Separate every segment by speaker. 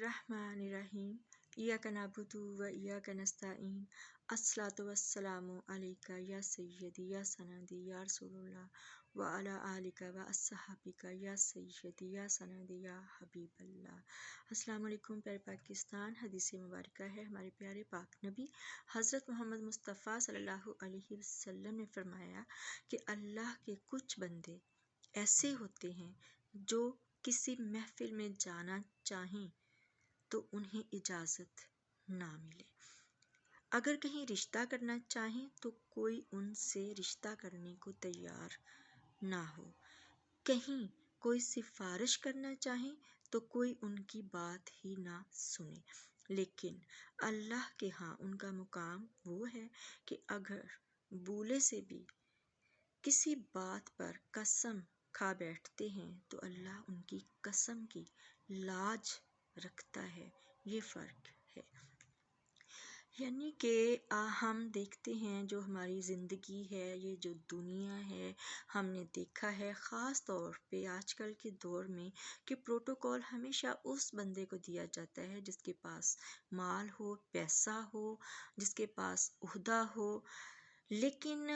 Speaker 1: बिस्मिल्लाहिर्रहमानिर्रहीम इय्याका नअबुदु व इय्याका नस्तईन अस्सलातु वस्सलामु अलैका या सय्यदी या सनदी या रसूलुल्लाह व अला आलिका व अस्सहाबिका या सय्यदी या सनदी या हबीबल्लाह। अस्सलामु अलैकुम प्यारे पाकिस्तान। हदीस मुबारका है हमारे प्यारे पाक नबी हज़रत मोहम्मद मुस्तफ़ा सल्लल्लाहु अलैहि वसल्लम ने फरमाया कि अल्लाह के कुछ बंदे ऐसे होते हैं जो किसी महफिल में जाना चाहें तो उन्हें इजाज़त ना मिले, अगर कहीं रिश्ता करना चाहें तो कोई उनसे रिश्ता करने को तैयार ना हो, कहीं कोई सिफारिश करना चाहे तो कोई उनकी बात ही ना सुने। लेकिन अल्लाह के यहाँ उनका मुकाम वो है कि अगर भूले से भी किसी बात पर कसम खा बैठते हैं तो अल्लाह उनकी कसम की लाज रखता है। ये फ़र्क है। यानी कि हम देखते हैं जो हमारी ज़िंदगी है, ये जो दुनिया है, हमने देखा है ख़ास तौर पे आजकल के दौर में कि प्रोटोकॉल हमेशा उस बंदे को दिया जाता है जिसके पास माल हो, पैसा हो, जिसके पास ओहदा हो। लेकिन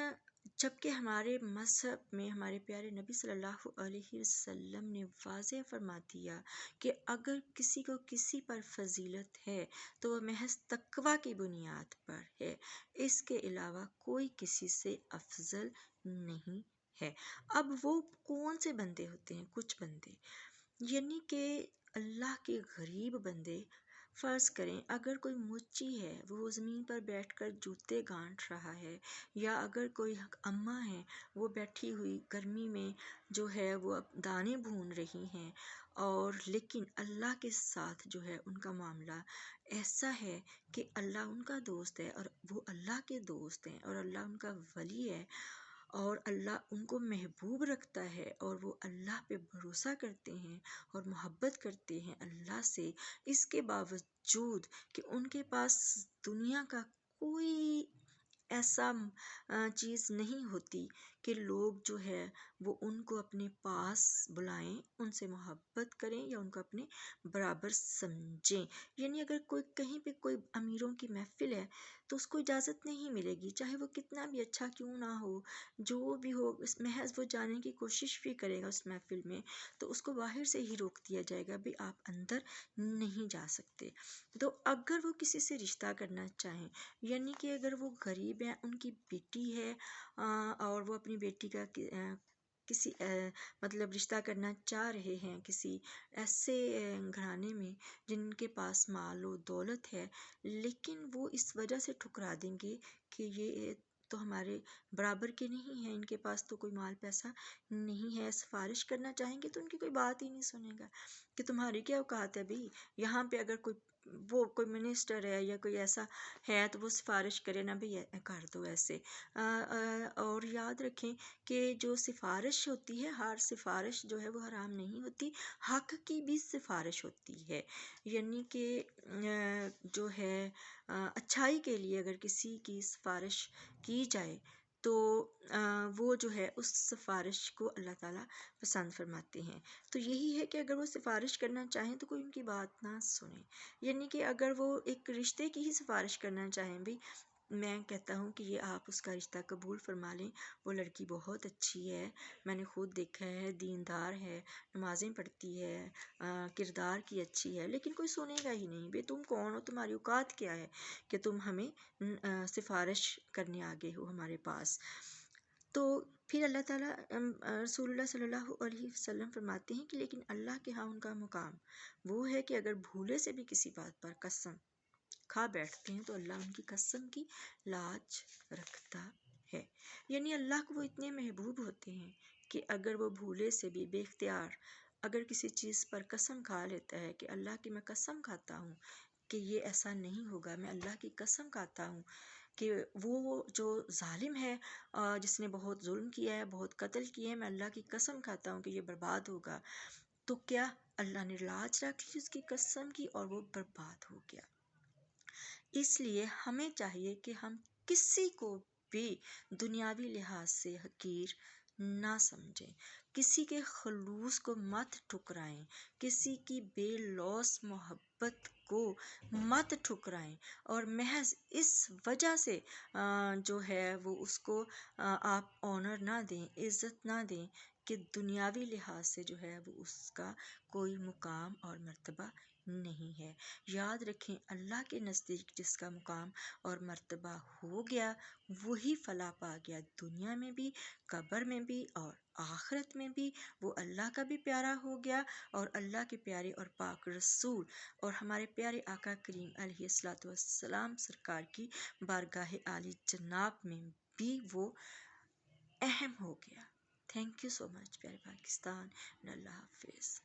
Speaker 1: जबकि हमारे मज़हब में हमारे प्यारे नबी सल्लल्लाहु अलैहि वसल्लम ने वाज़ेह फरमा दिया कि अगर किसी को किसी पर फजीलत है तो वह महज तकवा की बुनियाद पर है, इसके अलावा कोई किसी से अफजल नहीं है। अब वो कौन से बंदे होते हैं? कुछ बंदे यानी कि अल्लाह के गरीब बंदे। फ़र्ज़ करें अगर कोई मुच्ची है वो ज़मीन पर बैठकर जूते गांठ रहा है, या अगर कोई अम्मा है वो बैठी हुई गर्मी में जो है वो अब दाने भून रही हैं, और लेकिन अल्लाह के साथ जो है उनका मामला ऐसा है कि अल्लाह उनका दोस्त है और वो अल्लाह के दोस्त हैं और अल्लाह उनका वली है और अल्लाह उनको महबूब रखता है और वो अल्लाह पे भरोसा करते हैं और मोहब्बत करते हैं अल्लाह से। इसके बावजूद कि उनके पास दुनिया का कोई ऐसा चीज़ नहीं होती कि लोग जो है वो उनको अपने पास बुलाएं, उनसे मोहब्बत करें या उनको अपने बराबर समझें। यानी अगर कोई कहीं पे कोई अमीरों की महफिल है तो उसको इजाज़त नहीं मिलेगी, चाहे वो कितना भी अच्छा क्यों ना हो, जो भी हो, इस महज वो जाने की कोशिश भी करेगा उस महफिल में तो उसको बाहर से ही रोक दिया जाएगा, भाई आप अंदर नहीं जा सकते। तो अगर वो किसी से रिश्ता करना चाहें, यानी कि अगर वो गरीब हैं, उनकी बेटी है और वो अपनी बेटी का किसी मतलब रिश्ता करना चाह रहे हैं किसी ऐसे घराने में जिनके पास माल व दौलत है, लेकिन वो इस वजह से ठुकरा देंगे कि ये तो हमारे बराबर के नहीं हैं, इनके पास तो कोई माल पैसा नहीं है, सिफारिश करना चाहेंगे तो उनकी कोई बात ही नहीं सुनेगा कि तुम्हारी क्या औकात है भाई। यहाँ पे अगर कोई मिनिस्टर है या कोई ऐसा है तो वो सिफारिश करे ना भाई कर दो ऐसे। और याद रखें कि जो सिफारिश होती है, हर सिफारिश जो है वो हराम नहीं होती, हक की भी सिफारिश होती है। यानी कि जो है अच्छाई के लिए अगर किसी की सिफारिश की जाए तो वो जो है उस सिफारिश को अल्लाह ताला पसंद फरमाते हैं। तो यही है कि अगर वो सिफारिश करना चाहें तो कोई उनकी बात ना सुने। यानी कि अगर वो एक रिश्ते की ही सिफारिश करना चाहें, भी मैं कहता हूँ कि ये आप उसका रिश्ता कबूल फरमा लें, वो लड़की बहुत अच्छी है, मैंने खुद देखा है, दीनदार है, नमाज़ें पढ़ती है, किरदार की अच्छी है, लेकिन कोई सुनेगा ही नहीं। भाई तुम कौन हो, तुम्हारी औकात क्या है कि तुम हमें सिफारिश करने आ गए हो हमारे पास। तो फिर अल्लाह ताला रसूलुल्लाह सल्लल्लाहु अलैहि वसल्लम फरमाते हैं कि लेकिन अल्लाह के यहाँ उनका मुकाम वो है कि अगर भूले से भी किसी बात पर कसम खा बैठते हैं तो अल्लाह उनकी कसम की लाज रखता है। यानी अल्लाह को वो इतने महबूब होते हैं कि अगर वो भूले से भी बेख्तियार अगर किसी चीज़ पर कसम खा लेता है कि अल्लाह की मैं कसम खाता हूँ कि ये ऐसा नहीं होगा, मैं अल्लाह की कसम खाता हूँ कि वो जो जालिम है जिसने बहुत जुल्म किया है, बहुत कत्ल किए हैं, मैं अल्लाह की कसम खाता हूँ कि ये बर्बाद होगा, तो क्या अल्लाह ने लाज रख ली उसकी कसम की और वो बर्बाद हो गया। इसलिए हमें चाहिए कि हम किसी को भी दुनियावी लिहाज से हकीर ना समझें, کسی کے خلوص کو مت ٹھکرائیں، کسی کی بے لوث محبت کو مت ٹھکرائیں، اور محض اس وجہ سے جو ہے وہ اس کو آپ آنر نہ دیں، عزت نہ دیں کہ دنیاوی لحاظ سے جو ہے وہ اس کا کوئی مقام اور مرتبہ نہیں ہے۔ یاد رکھیں اللہ کے نزدیک جس کا مقام اور مرتبہ ہو گیا وہی فلاح پا گیا، دنیا میں بھی، قبر میں بھی اور آخرت میں بھی وہ اللہ کا بھی پیارا ہو گیا، اور اللہ کے پیارے اور پاک رسول اور ہمارے پیارے آقا کریم علیہ الصلوۃ والسلام سرکار کی بارگاہ عالی جناب میں بھی وہ اہم ہو گیا۔ تھینک یو سو مچ پیارے پاکستان، اللہ حافظ۔